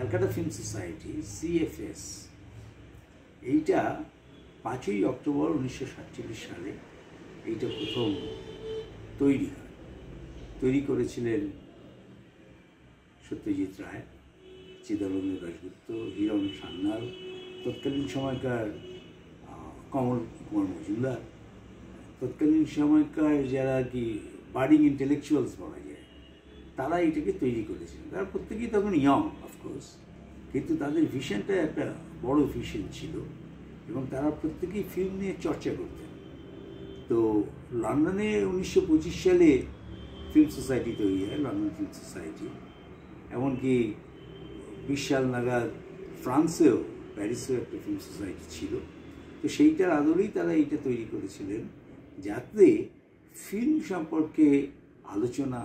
Calcutta film society CFS এইটা 5ই October 1947 সালে এইটা প্রথম তৈরি হয়। তৈরি করেছিলেন সত্যজিৎ রায়, চিদানন্দ দাশগুপ্ত, হিরণ সান্যাল, তৎকালীন সময়কার কমল কুমার মজুমদার, তৎকালীন সময়কার যারা কি বার্ডিং ইন্টেলেকচুয়ালস বলা যায়, তারা এটাকে তৈরি করেছিলেন। তারা প্রত্যেকেই তখন ইয়ং অফকোর্স, কিন্তু তাদের ভিশনটা একটা বড় ভিশন ছিল এবং তারা প্রত্যেকেই ফিল্ম নিয়ে চর্চা করতেন। তো লন্ডনে 1925 সালে ফিল্ম সোসাইটি তৈরি হয়, লন্ডন ফিল্ম সোসাইটি। এমনকি 20 সাল নাগাদ ফ্রান্সেও, প্যারিসেও একটা ফিল্ম সোসাইটি ছিল। তো সেইটার আদলেই তারা এইটা তৈরি করেছিলেন, যাতে ফিল্ম সম্পর্কে আলোচনা,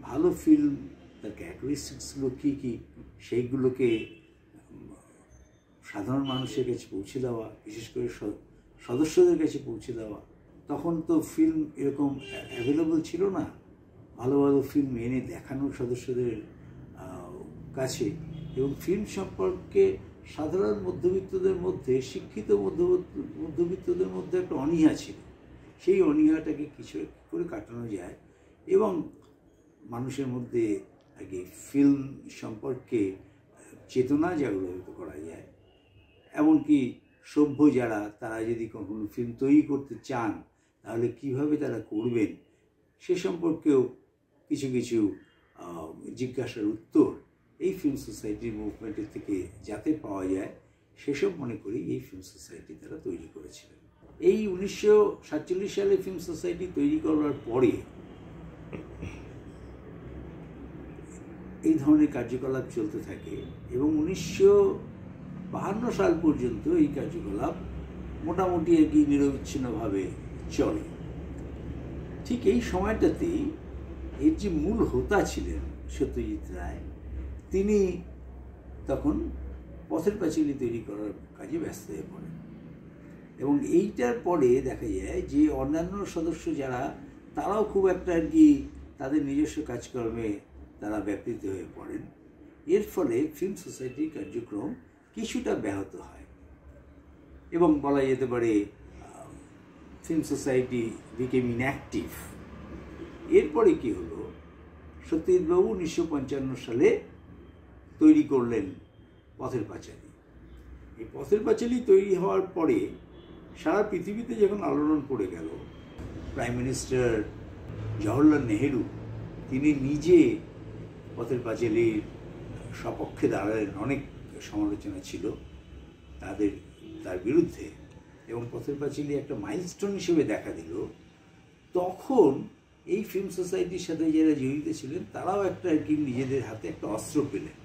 ভালো ফিল্ম তার ক্যারেক্টারিস্টিক্সগুলো কী কী সেইগুলোকে সাধারণ মানুষের কাছে পৌঁছে দেওয়া, বিশেষ করে সদস্যদের কাছে পৌঁছে দেওয়া। তখন তো ফিল্ম এরকম অ্যাভেলেবল ছিল না, ভালো ভালো ফিল্ম এনে দেখানোর সদস্যদের কাছে। এবং ফিল্ম সম্পর্কে সাধারণ মধ্যবিত্তদের মধ্যে, শিক্ষিত মধ্যবিত্তদের মধ্যে একটা অনীহা ছিল। সেই অনীহাটাকে কিছু করে কাটানো যায় এবং মানুষের মধ্যে আগে ফিল্ম সম্পর্কে চেতনা জাগ্রত করা যায়। এমনকি সভ্য যারা, তারা যদি কখনো ফিল্ম তৈরি করতে চান তাহলে কিভাবে তারা করবেন সে সম্পর্কেও কিছু কিছু জিজ্ঞাসার উত্তর এই ফিল্ম সোসাইটির মুভমেন্টের থেকে যাতে পাওয়া যায় সেসব মনে করি এই ফিল্ম সোসাইটি তারা তৈরি করেছিলেন। এই 1947 সালে ফিল্ম সোসাইটি তৈরি করার পরে এই ধরনের কার্যকলাপ চলতে থাকে এবং 1952 সাল পর্যন্ত এই কার্যকলাপ মোটামুটি আর কি নিরবিচ্ছিন্নভাবে চলে। ঠিক এই সময়টাতেই এর যে মূল হোতা ছিলেন সত্যজিৎ রায়, তিনি তখন পথের পাঁচালী তৈরি করার কাজে ব্যস্ত হয়ে পড়েন। এবং এইটার পরে দেখা যায় যে অন্যান্য সদস্য যারা, তারাও খুব একটা আর কি তাদের নিজস্ব কাজকর্মে তারা ব্যাপৃত হয়ে পড়েন। এর ফলে ফিল্ম সোসাইটির কার্যক্রম কিছুটা ব্যাহত হয় এবং বলা যেতে পারে ফিল্ম সোসাইটি বিকেম ইনঅ্যাক্টিভ। এরপরে কি হলো, সত্যজিৎবাবু 1955 সালে তৈরি করলেন পথের পাঁচালী। এই পথের পাঁচালী তৈরি হওয়ার পরে সারা পৃথিবীতে যখন আলোড়ন পড়ে গেল, প্রাইম মিনিস্টার জওহরলাল নেহেরু তিনি নিজে পথের পাঁচালীর সপক্ষে দাঁড়ালেন। অনেক সমালোচনা ছিল তার বিরুদ্ধে এবং পথের পাঁচালী একটা মাইলস্টোন হিসেবে দেখা দিল। তখন এই ফিল্ম সোসাইটির সাথে যারা জড়িত ছিলেন তারাও একটা আর কি নিজেদের হাতে একটা অস্ত্র পেলেন,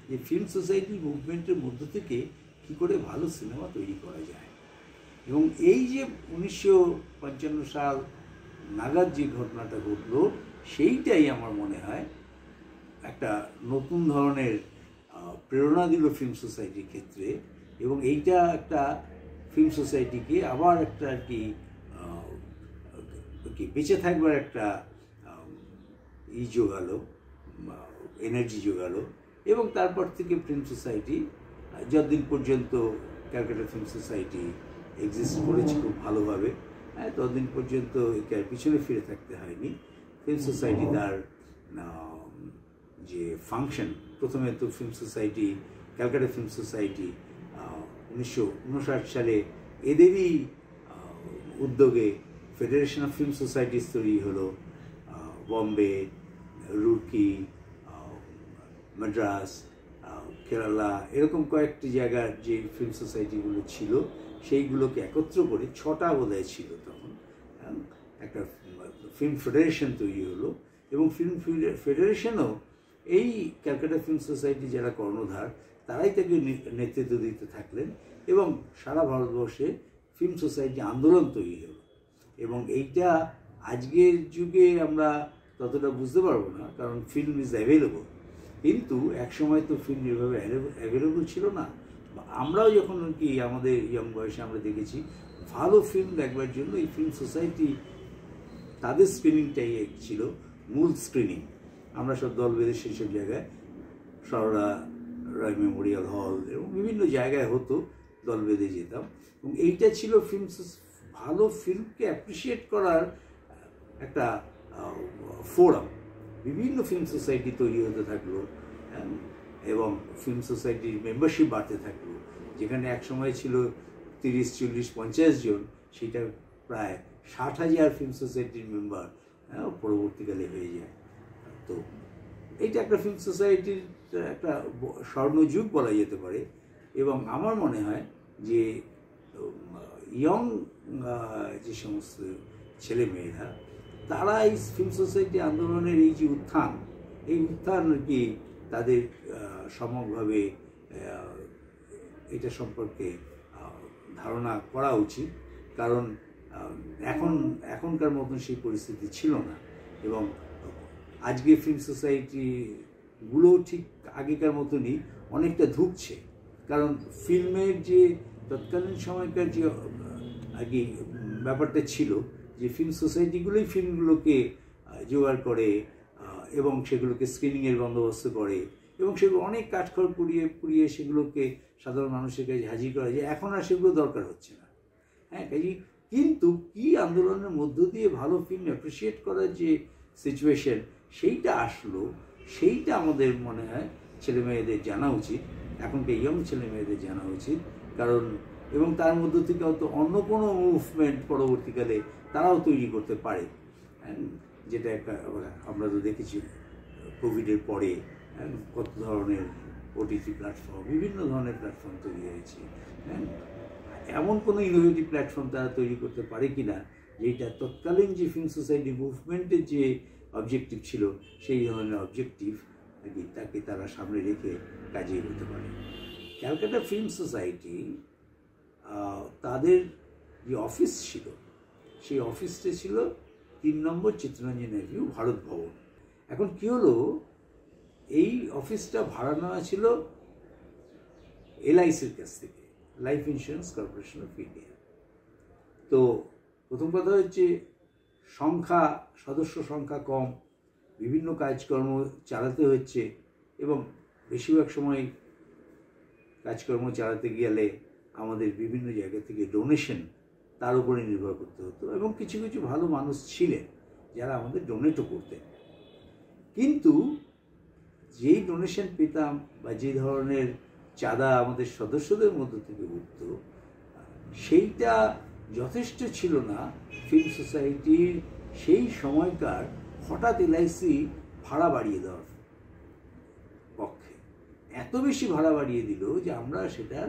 যে ফিল্ম সোসাইটির মুভমেন্টের মধ্য থেকে কী করে ভালো সিনেমা তৈরি করা যায়। এবং এই যে 1955 সাল নাগাদ যে ঘটনাটা ঘটলো, সেইটাই আমার মনে হয় একটা নতুন ধরনের প্রেরণা দিল ফিল্ম সোসাইটির ক্ষেত্রে। এবং এইটা একটা ফিল্ম সোসাইটিকে আবার একটা আর কি বেঁচে থাকবার একটা জোগালো, এনার্জি জোগালো। এবং তারপর থেকে ফিল্ম সোসাইটি যতদিন পর্যন্ত ক্যালকাটা ফিল্ম সোসাইটি এক্সিস্ট করেছে খুব ভালোভাবে, ততদিন পর্যন্ত এটার পিছনে ফিরে থাকতে হয়নি। ফিল্ম সোসাইটি তার যে ফাংশন, প্রথমে তো film society, Calcutta film society 1959 সালে এদেরই উদ্যোগে ফেডারেশন অফ ফিল্ম সোসাইটিস তৈরি হলো। বম্বে, রুরকি, মাদ্রাস, কেরালা, এরকম কয়েকটি জায়গার যে ফিল্ম সোসাইটিগুলো ছিল সেইগুলোকে একত্র করে 6টা বোধহয় ছিল তখন, একটা ফিল্ম ফেডারেশন তৈরি হলো। এবং ফিল্ম ফেডারেশনও এই ক্যালকাটা ফিল্ম সোসাইটি যারা কর্ণধার তারাই তাকে নেতৃত্ব দিতে থাকলেন এবং সারা ভারতবর্ষে ফিল্ম সোসাইটি আন্দোলন তৈরি হলো। এবং এইটা আজকের যুগে আমরা ততটা বুঝতে পারবো না, কারণ ফিল্ম ইজ অ্যাভেলেবল, কিন্তু একসময় তো ফিল্ম এভাবে অ্যাভেলেবল ছিল না। আমরাও যখন কি আমাদের ইয়ং বয়সে আমরা দেখেছি ভালো ফিল্ম দেখবার জন্য এই ফিল্ম সোসাইটি তাদের স্ক্রিনিংটাই ছিল মূল স্ক্রিনিং। আমরা সব দল বেঁধে সেই সব জায়গায় সরলা রায় মেমোরিয়াল হল এবং বিভিন্ন জায়গায় হতো, দল বেঁধে যেতাম। এবং এইটা ছিল ভালো ফিল্মকে অ্যাপ্রিসিয়েট করার একটা ফোরাম। বিভিন্ন ফিল্ম সোসাইটি তৈরি হতে থাকলো এবং ফিল্ম সোসাইটির মেম্বারশিপ বাড়তে থাকলো। যেখানে এক সময় ছিল 30, 40, 50 জন, সেটা প্রায় 60,000 ফিল্ম সোসাইটির মেম্বার পরবর্তীকালে হয়ে যায়। তো এইটা একটা ফিল্ম সোসাইটির একটা স্বর্ণযুগ বলা যেতে পারে। এবং আমার মনে হয় যে ইয়ং যে সমস্ত ছেলেমেয়েরা, তারা এই ফিল্ম সোসাইটি আন্দোলনের এই যে উত্থান, এই উত্থান আর কি তাদের সমগ্রভাবে এটা সম্পর্কে ধারণা করা উচিত। কারণ এখনকার মতন সেই পরিস্থিতি ছিল না। এবং আজকে ফিল্ম সোসাইটিগুলো ঠিক আগেকার মতনই অনেকটা ধুঁকছে। কারণ ফিল্মের যে তৎকালীন সময়কার যে আর কি ব্যাপারটা ছিল, যে ফিল্ম সোসাইটিগুলোই ফিল্মগুলোকে জোগাড় করে এবং সেগুলোকে স্ক্রিনিংয়ের বন্দোবস্ত করে এবং সেগুলো অনেক কাঠখড় পুড়িয়ে সেগুলোকে সাধারণ মানুষের কাছে হাজির করা যায়। এখন আর সেগুলো দরকার হচ্ছে না। হ্যাঁ, কাজে কিন্তু কি আন্দোলনের মধ্য দিয়ে ভালো ফিল্ম অ্যাপ্রিসিয়েট করার যে সিচুয়েশন, সেইটা আসলো, সেইটা আমাদের মনে হয় ছেলেমেয়েদের জানা উচিত, এখনকার ইয়ং ছেলেমেয়েদের জানা উচিত। কারণ এবং তার মধ্য থেকে হয়তো অন্য কোনো মুভমেন্ট পরবর্তীকালে তারাও তৈরি করতে পারে। যেটা একটা আমরা তো দেখেছি কোভিডের পরে কত ধরনের ওটিটি প্ল্যাটফর্ম, বিভিন্ন ধরনের প্ল্যাটফর্ম তৈরি হয়েছে। এমন কোনো ইনোভেটিভ প্ল্যাটফর্ম তারা তৈরি করতে পারে কি না, যেটা তৎকালীন যে ফিল্ম সোসাইটি মুভমেন্টের যে অবজেক্টিভ ছিল, সেই ধরনের অবজেক্টিভ তাকে তারা সামনে রেখে কাজে এগোতে পারে। ক্যালকাটা ফিল্ম সোসাইটি তাদের যে অফিস ছিল, সেই অফিসটা ছিল 3 নম্বর চিত্তরঞ্জন অ্যাভিনিউ, ভারত ভবন। এখন কি হলো, এই অফিসটা ভাড়া নেওয়া ছিল LICর কাছ থেকে, life insurance corporation of India. তো প্রথম কথা হচ্ছে সদস্য সংখ্যা কম, বিভিন্ন কাজকর্ম চালাতে হচ্ছে এবং বেশিরভাগ সময় কাজকর্ম চালাতে গেলে আমাদের বিভিন্ন জায়গা থেকে ডোনেশন, তার উপরে নির্ভর করতে হতো। এবং কিছু কিছু ভালো মানুষ ছিলেন যারা আমাদের ডোনেটও করতেন। কিন্তু যেই ডোনেশন পেতাম বা যে ধরনের চাঁদা আমাদের সদস্যদের মধ্য থেকে উঠত, সেইটা যথেষ্ট ছিল না ফিল্ম সোসাইটির সেই সময়কার হঠাৎ LIC ভাড়া বাড়িয়ে দেওয়ার পক্ষে। এত বেশি ভাড়া বাড়িয়ে দিল যে আমরা সেটা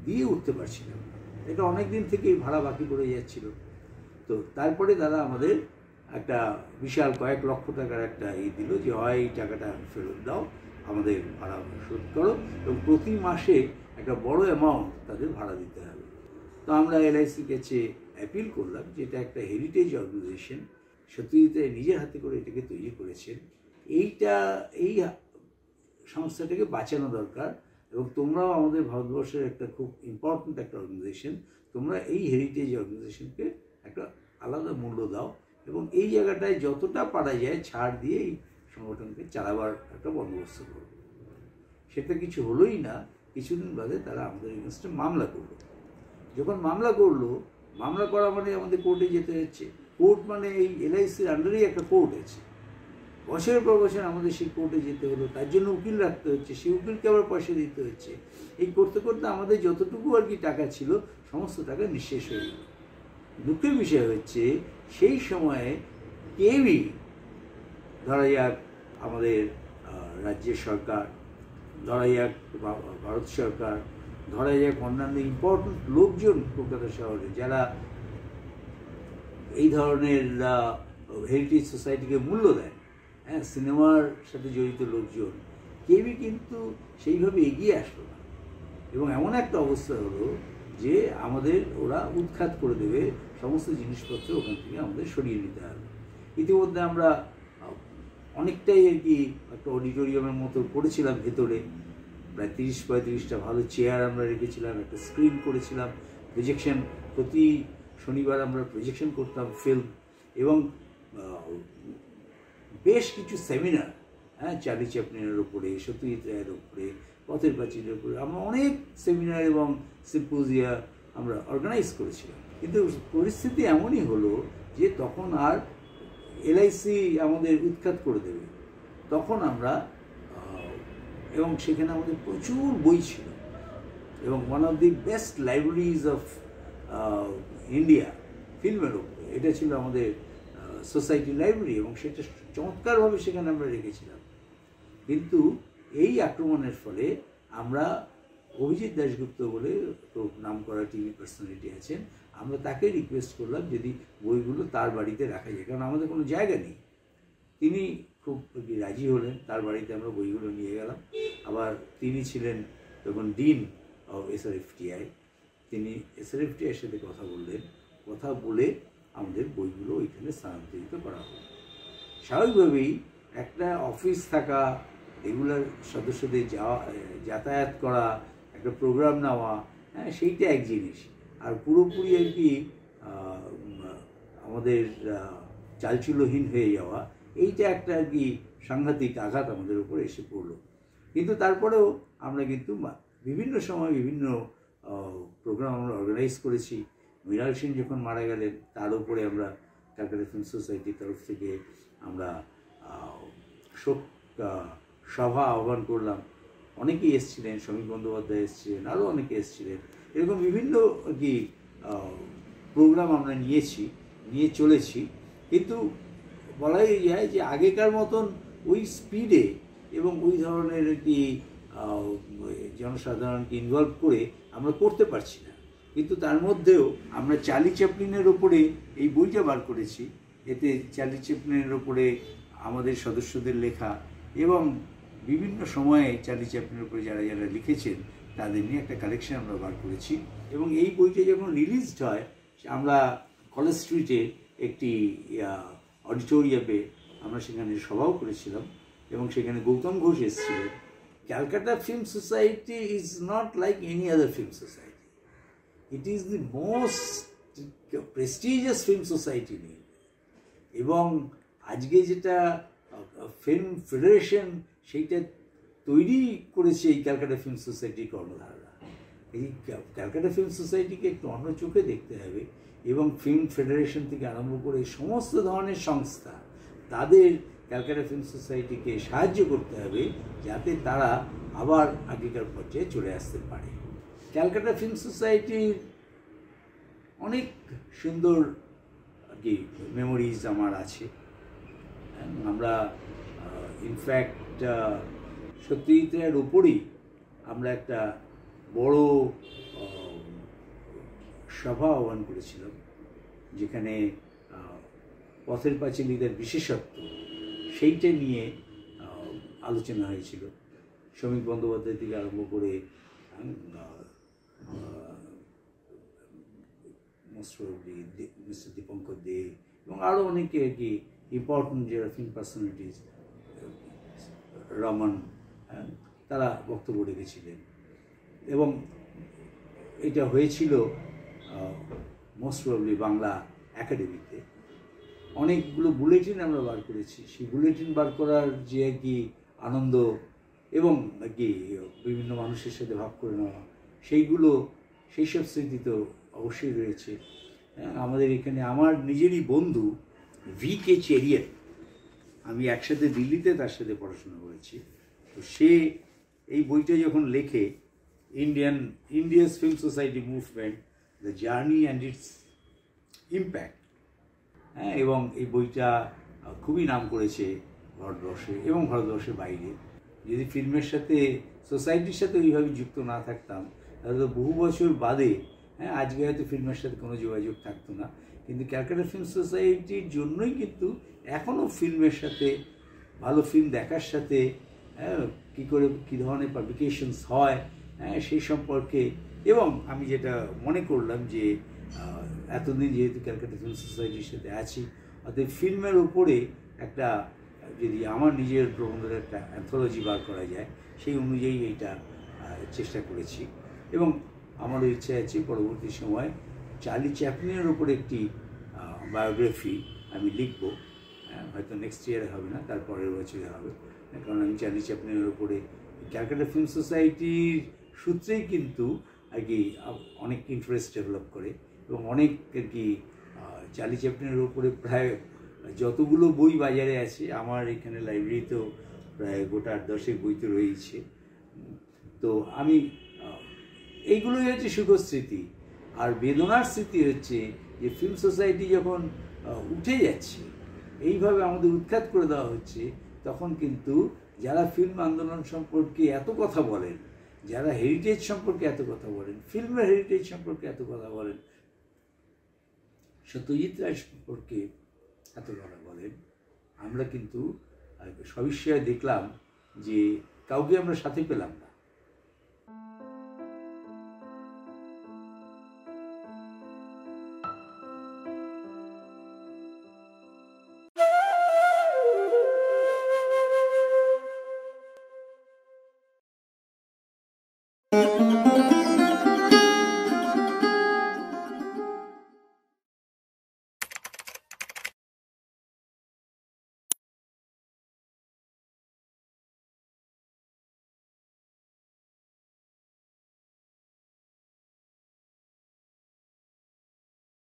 দিয়ে উঠতে পারছিলাম না। এটা অনেক দিন থেকেই ভাড়া বাকি পড়ে যাচ্ছিল। তো তারপরে তারা আমাদের একটা বিশাল কয়েক লক্ষ টাকার একটা দিল যে হয় এই টাকাটা ফেরত দাও, আমাদের ভাড়া শোধ করো এবং প্রতি মাসে একটা বড় অ্যামাউন্ট তাদের ভাড়া দিতে হবে। তো আমরা LICর কাছে অ্যাপিল করলাম যে এটা একটা হেরিটেজ অর্গানাইজেশন, সত্যজিৎ রায় নিজের হাতে করে এটাকে তৈরি করেছেন, এই সংস্থাটাকে বাঁচানো দরকার এবং তোমরাও আমাদের ভারতবর্ষের একটা খুব ইম্পর্ট্যান্ট একটা অর্গানাইজেশন, তোমরা এই হেরিটেজ অর্গানাইজেশনকে একটা আলাদা মূল্য দাও এবং এই জায়গাটায় যতটা পারা যায় ছাড় দিয়ে এই সংগঠনকে চালাবার একটা বন্দোবস্ত করো। সেটা কিছু হলোই না। কিছুদিন বাদে তারা আমাদের এগেনস্টে মামলা করলো। যখন মামলা করলো, মামলা করা মানে আমাদের কোর্টে যেতে হচ্ছে। কোর্ট মানে এই LICর আন্ডারেই একটা কোর্ট আছে, বছরের পর বছর আমাদের সেই কোর্টে যেতে হলো, তার জন্য উকিল রাখতে হচ্ছে, সেই উকিলকে আবার পয়সা দিতে হচ্ছে। এই করতে করতে আমাদের যতটুকু আর কি টাকা ছিল সমস্ত টাকা নিঃশেষ হয়ে গেল। দুঃখের বিষয় হচ্ছে সেই সময়ে কেউই, ধরা যাক আমাদের রাজ্যের সরকার, ধরা যাক ভারত সরকার, ধরা যাক অন্যান্য ইম্পর্টেন্ট লোকজন কলকাতা শহরে যারা এই ধরনের হেরিটেজ সোসাইটিকে মূল্য দেয়, হ্যাঁ, সিনেমার সাথে জড়িত লোকজন, কেউই কিন্তু সেইভাবে এগিয়ে আসলো না। এবং এমন একটা অবস্থা হলো যে আমাদের ওরা উৎখাত করে দেবে, সমস্ত জিনিসপত্র ওখান থেকে আমাদের সরিয়ে নিতে হবে। ইতিমধ্যে আমরা অনেকটাই আর কি একটা অডিটোরিয়ামের মতো করেছিলাম, ভেতরে প্রায় 30-35টা ভালো চেয়ার আমরা রেখেছিলাম, একটা স্ক্রিন করেছিলাম, প্রজেকশন, প্রতি শনিবার আমরা প্রজেকশন করতাম ফিল্ম এবং বেশ কিছু সেমিনার, হ্যাঁ, চার্লি চ্যাপলিনের ওপরে, সত্যজিৎ রায়ের ওপরে, পথের পাঁচিলের উপরে আমরা অনেক সেমিনার এবং সিম্পোজিয়া আমরা অর্গানাইজ করেছিলাম। কিন্তু পরিস্থিতি এমনই হলো যে তখন আর এলআইসি আমাদের উৎখাত করে দেবে। তখন আমরা এবং সেখানে আমাদের প্রচুর বই ছিল এবং one of the best libraries of India ফিল্মের উপরে এটা ছিল আমাদের সোসাইটি লাইব্রেরি এবং সেটা চমৎকারভাবে সেখানে আমরা রেখেছিলাম। কিন্তু এই আক্রমণের ফলে আমরা অভিজিৎ দাশগুপ্ত বলে তো নাম করা টিভি পার্সোনালিটি আছেন, আমরা তাকে রিকোয়েস্ট করলাম যদি বইগুলো তার বাড়িতে রাখা যায়, কারণ আমাদের কোনো জায়গা নেই। তিনি খুব রাজি হলেন, তার বাড়িতে আমরা বইগুলো নিয়ে গেলাম। আবার তিনি ছিলেন তখন ডিন অফ SRFTI, তিনি SRFTIর সাথে কথা বললেন, কথা বলে আমাদের বইগুলো ওইখানে স্থানান্তরিত করা হলো। স্বাভাবিকভাবেই একটা অফিস থাকা, রেগুলার সদস্যদের যাতায়াত করা, একটা প্রোগ্রাম নেওয়া, হ্যাঁ সেইটা এক জিনিস, আর পুরোপুরি আর কি আমাদের চালচুলোহীন হয়ে যাওয়া, এইটা একটা আর কি সাংঘাতিক আঘাত আমাদের উপর এসে পড়লো। কিন্তু তারপরেও আমরা কিন্তু বিভিন্ন সময় বিভিন্ন প্রোগ্রাম আমরা অর্গানাইজ করেছি। মৃণাল সেন যখন মারা গেলেন তার উপরে আমরা ক্যালকাটা ফিল্ম সোসাইটির তরফ থেকে আমরা শোক সভা আহ্বান করলাম। অনেকেই এসেছিলেন, শ্রমিক বন্দ্যোপাধ্যায় এসেছিলেন, আরও অনেকে এসেছিলেন। এরকম বিভিন্ন আর কি প্রোগ্রাম আমরা নিয়ে চলেছি। কিন্তু বলাই যায় যে আগেকার মতন ওই স্পিডে এবং ওই ধরনের আর কি জনসাধারণকে ইনভলভ করে আমরা করতে পারছি না। কিন্তু তার মধ্যেও আমরা চার্লি চ্যাপলিনের ওপরে এই বইটা বার করেছি। এতে চার্লি চ্যাপলিনের ওপরে আমাদের সদস্যদের লেখা এবং বিভিন্ন সময়ে চার্লি চ্যাপলিনের উপরে যারা যারা লিখেছেন তাদের নিয়ে একটা কালেকশন আমরা বার করেছি। এবং এই বইটা যখন রিলিজড হয় আমরা কলেজ স্ট্রিটে একটি অডিটোরিয়ামে আমরা সেখানে সভাও করেছিলাম এবং সেখানে গৌতম ঘোষ এসেছিলেন। Calcutta film society is not like any other film society, it is the most prestigious film society নিয়ে। এবং আজকে যেটা ফিল্ম ফেডারেশন সেইটা তৈরি করেছে এই ক্যালকাটা ফিল্ম সোসাইটির কর্ণধাররা। এই ক্যালকাটা ফিল্ম সোসাইটিকে একটু অন্য চোখে দেখতে হবে এবং ফিল্ম ফেডারেশন থেকে আরম্ভ করে সমস্ত ধরনের সংস্থা তাদের ক্যালকাটা ফিল্ম সোসাইটিকে সাহায্য করতে হবে যাতে তারা আবার আগেকার পর্যায়ে চলে আসতে পারে। ক্যালকাটা ফিল্ম সোসাইটির অনেক সুন্দর আর কি মেমোরিজ আমার আছে। আমরা ইনফ্যাক্ট সত্যজিতের উপরেই আমরা একটা বড় সভা আহ্বান করেছিলাম যেখানে পথের পাঁচালীদের বিশেষত্ব সেইটা নিয়ে আলোচনা হয়েছিল। শ্রমিক বন্দ্যোপাধ্যায় থেকে আরম্ভ করে মিস্টার দীপঙ্কর দে এবং আরও অনেকে আর কি ইম্পর্টেন্ট যারা ফিল্ম পার্সোনালিটিস, রমন, তারা বক্তব্য রেখেছিলেন। এবং এটা হয়েছিল মোস্ট প্রবাবলি বাংলা একাডেমিতে। অনেকগুলো বুলেটিন আমরা বার করেছি। সেই বুলেটিন বার করার যে আর কি আনন্দ এবং আর কি বিভিন্ন মানুষের সাথে ভাগ করে নেওয়া, সেই সব স্মৃতি তো অবশ্যই রয়েছে। আমাদের এখানে আমার নিজেরই বন্ধু VK চেরিয়ার, আমি একসাথে দিল্লিতে তার সাথে পড়াশোনা করেছি। তো সে এই বইটা যখন লেখে India's film society movement, the journey and it's impact, এবং এই বইটা খুবই নাম করেছে ভারতবর্ষে এবং ভারতবর্ষের বাইরে। যদি ফিল্মের সাথে সোসাইটির সাথে ওইভাবে যুক্ত না থাকতাম তাহলে তো বহু বছর বাদে আজকে হয়তো ফিল্মের সাথে কোনো যোগাযোগ থাকতো না। কিন্তু ক্যালকাটা ফিল্ম সোসাইটির জন্যই কিন্তু এখনও ফিল্মের সাথে, ভালো ফিল্ম দেখার সাথে কী ধরনের পাবলিকেশনস হয় সেই সম্পর্কে। এবং আমি যেটা মনে করলাম যে এতদিন যেহেতু ক্যালকাটা ফিল্ম সোসাইটির সাথে আছি, অর্থাৎ ফিল্মের উপরে একটা যদি আমার নিজের প্রবন্ধের একটা অ্যান্থোলজি বার করা যায় সেই অনুযায়ী এইটা চেষ্টা করেছি। এবং আমারও ইচ্ছা আছে পরবর্তী সময় চার্লি চ্যাপলিনের উপরে একটি বায়োগ্রাফি আমি লিখব। হয়তো নেক্সট ইয়ারে হবে না, তার পরের বছরে হবে, কারণ আমি চার্লি চ্যাপলিনের উপরে ক্যালকাটা ফিল্ম সোসাইটির সূত্রেই কিন্তু আর কি অনেক ইন্টারেস্ট ডেভেলপ করে এবং অনেক আর কি চার্লি চ্যাপলিনের ওপরে প্রায় যতগুলো বই বাজারে আছে, আমার এখানে লাইব্রেরিতেও প্রায় গোটা 8-10 বই তো রয়েছে। তো আমি এইগুলোই হচ্ছে সুখর স্মৃতি। আর বেদনার স্মৃতি হচ্ছে যে ফিল্ম সোসাইটি যখন উঠে যাচ্ছে, এইভাবে আমাদের উৎখাত করে দেওয়া হচ্ছে, তখন কিন্তু যারা ফিল্ম আন্দোলন সম্পর্কে এত কথা বলেন, যারা হেরিটেজ সম্পর্কে এত কথা বলেন, ফিল্মের হেরিটেজ সম্পর্কে এত কথা বলেন, সত্যজিৎ রায় সম্পর্কে এত কথা বলেন, আমরা কিন্তু সবিস্ময়ে দেখলাম যে কাউকে আমরা সাথে পেলাম না।